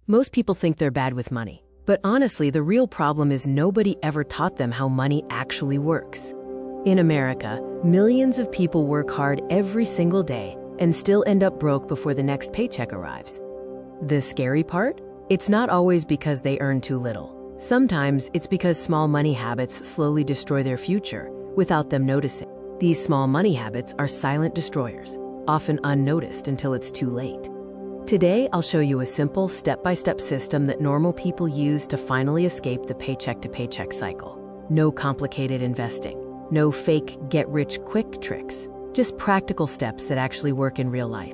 Most people think they're bad with money. But honestly, the real problem is nobody ever taught them how money actually works. In America, millions of people work hard every single day and still end up broke before the next paycheck arrives. The scary part? It's not always because they earn too little. Sometimes it's because small money habits slowly destroy their future without them noticing. These small money habits are silent destroyers, often unnoticed until it's too late. Today, I'll show you a simple step-by-step system that normal people use to finally escape the paycheck-to-paycheck cycle. No complicated investing, no fake get-rich-quick tricks, just practical steps that actually work in real life.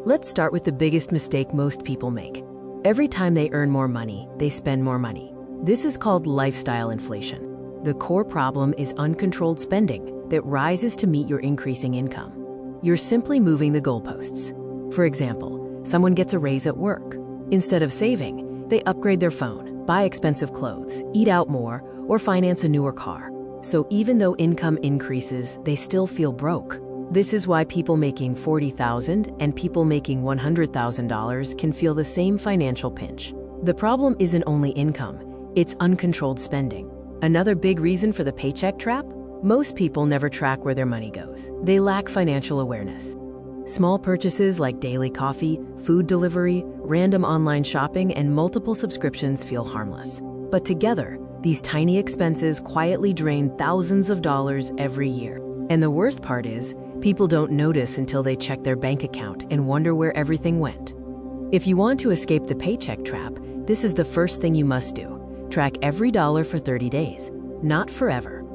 Let's start with the biggest mistake most people make. Every time they earn more money, they spend more money. This is called lifestyle inflation. The core problem is uncontrolled spending that rises to meet your increasing income. You're simply moving the goalposts. For example, someone gets a raise at work. Instead of saving, they upgrade their phone, buy expensive clothes, eat out more, or finance a newer car. So even though income increases, they still feel broke. This is why people making $40,000 and people making $100,000 can feel the same financial pinch. The problem isn't only income, it's uncontrolled spending. Another big reason for the paycheck trap? Most people never track where their money goes. They lack financial awareness. Small purchases like daily coffee, food delivery, random online shopping, and multiple subscriptions feel harmless. But together, these tiny expenses quietly drain thousands of dollars every year. And the worst part is, people don't notice until they check their bank account and wonder where everything went. If you want to escape the paycheck trap, this is the first thing you must do. Track every dollar for 30 days, not forever.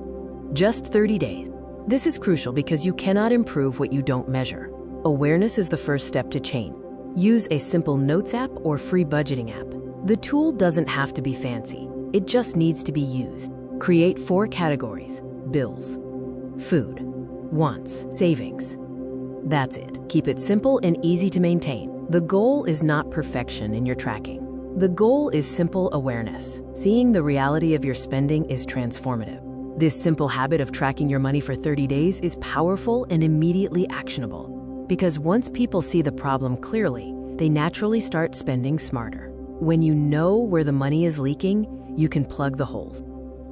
Just 30 days. This is crucial because you cannot improve what you don't measure. Awareness is the first step to change. Use a simple notes app or free budgeting app. The tool doesn't have to be fancy. It just needs to be used. Create 4 categories: bills, food, wants, savings. That's it. Keep it simple and easy to maintain. The goal is not perfection in your tracking. The goal is simple awareness. Seeing the reality of your spending is transformative. This simple habit of tracking your money for 30 days is powerful and immediately actionable. Because once people see the problem clearly, they naturally start spending smarter. When you know where the money is leaking, you can plug the holes.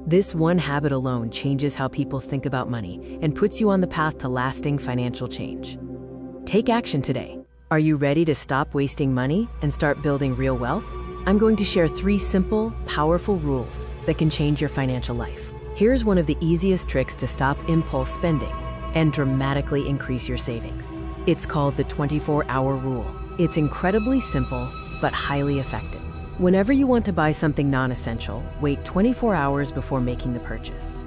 This one habit alone changes how people think about money and puts you on the path to lasting financial change. Take action today. Are you ready to stop wasting money and start building real wealth? I'm going to share 3 simple, powerful rules that can change your financial life. Here's one of the easiest tricks to stop impulse spending and dramatically increase your savings. It's called the 24-hour rule. It's incredibly simple, but highly effective. Whenever you want to buy something non-essential, wait 24 hours before making the purchase.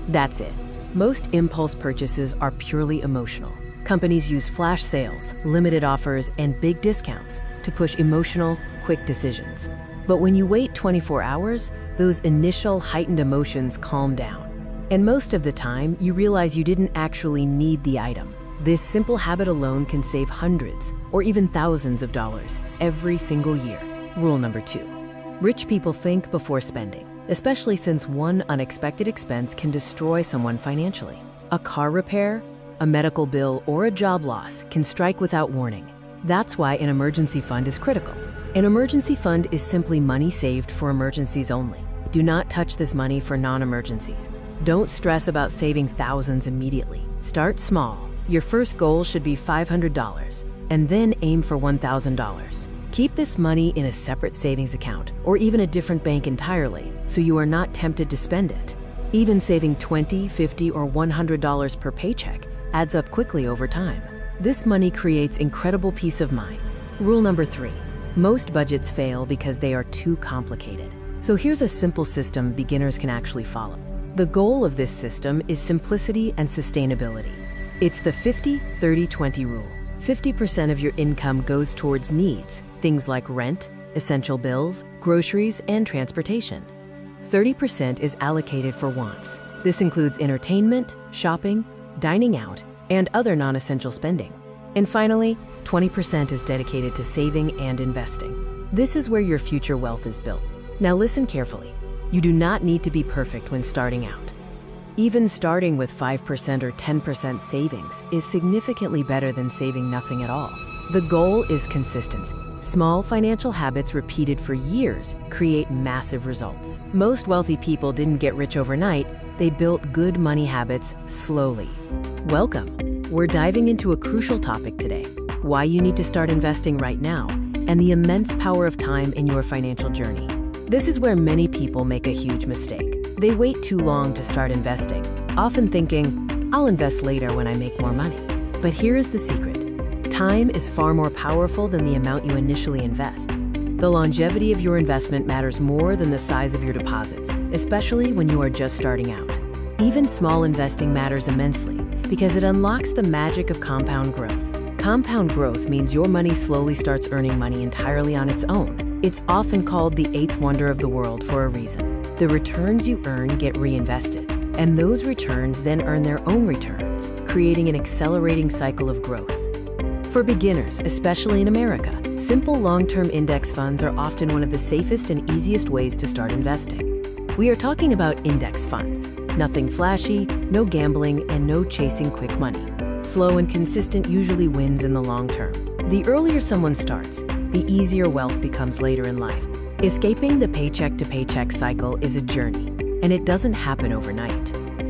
That's it. Most impulse purchases are purely emotional. Companies use flash sales, limited offers, and big discounts to push emotional, quick decisions. But when you wait 24 hours, those initial heightened emotions calm down. And most of the time, you realize you didn't actually need the item. This simple habit alone can save hundreds or even thousands of dollars every single year. Rule number 2. Rich people think before spending, especially since one unexpected expense can destroy someone financially. A car repair, a medical bill, or a job loss can strike without warning. That's why an emergency fund is critical. An emergency fund is simply money saved for emergencies only. Do not touch this money for non-emergencies. Don't stress about saving thousands immediately. Start small. Your first goal should be $500, and then aim for $1,000. Keep this money in a separate savings account or even a different bank entirely so you are not tempted to spend it. Even saving $20, $50, or $100 per paycheck adds up quickly over time. This money creates incredible peace of mind. Rule number 3. Most budgets fail because they are too complicated. So here's a simple system beginners can actually follow. The goal of this system is simplicity and sustainability. It's the 50-30-20 rule. 50% of your income goes towards needs, things like rent, essential bills, groceries, and transportation. 30% is allocated for wants. This includes entertainment, shopping, dining out, and other non-essential spending. And finally, 20% is dedicated to saving and investing. This is where your future wealth is built. Now listen carefully. You do not need to be perfect when starting out. Even starting with 5% or 10% savings is significantly better than saving nothing at all. The goal is consistency. Small financial habits repeated for years create massive results. Most wealthy people didn't get rich overnight, they built good money habits slowly. Welcome. We're diving into a crucial topic today: why you need to start investing right now, and the immense power of time in your financial journey. This is where many people make a huge mistake. They wait too long to start investing, often thinking, I'll invest later when I make more money. But here is the secret. Time is far more powerful than the amount you initially invest. The longevity of your investment matters more than the size of your deposits, especially when you are just starting out. Even small investing matters immensely because it unlocks the magic of compound growth. Compound growth means your money slowly starts earning money entirely on its own. It's often called the eighth wonder of the world for a reason. The returns you earn get reinvested, and those returns then earn their own returns, creating an accelerating cycle of growth. For beginners, especially in America, simple long-term index funds are often one of the safest and easiest ways to start investing. We are talking about index funds. Nothing flashy, no gambling, and no chasing quick money. Slow and consistent usually wins in the long term. The earlier someone starts, the easier wealth becomes later in life. Escaping the paycheck to paycheck cycle is a journey, and it doesn't happen overnight.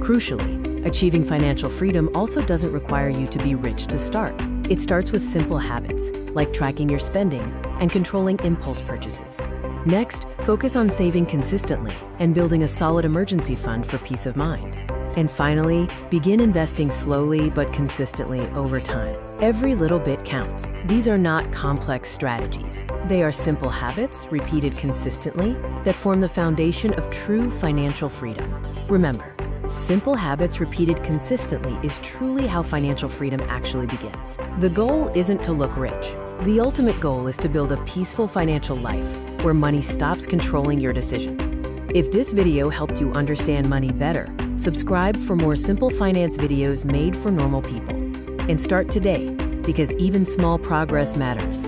Crucially, achieving financial freedom also doesn't require you to be rich to start. It starts with simple habits, like tracking your spending and controlling impulse purchases. Next, focus on saving consistently and building a solid emergency fund for peace of mind. And finally, begin investing slowly but consistently over time. Every little bit counts. These are not complex strategies. They are simple habits, repeated consistently, that form the foundation of true financial freedom. Remember, simple habits repeated consistently is truly how financial freedom actually begins. The goal isn't to look rich. The ultimate goal is to build a peaceful financial life where money stops controlling your decision. If this video helped you understand money better, subscribe for more simple finance videos made for normal people. And start today, because even small progress matters.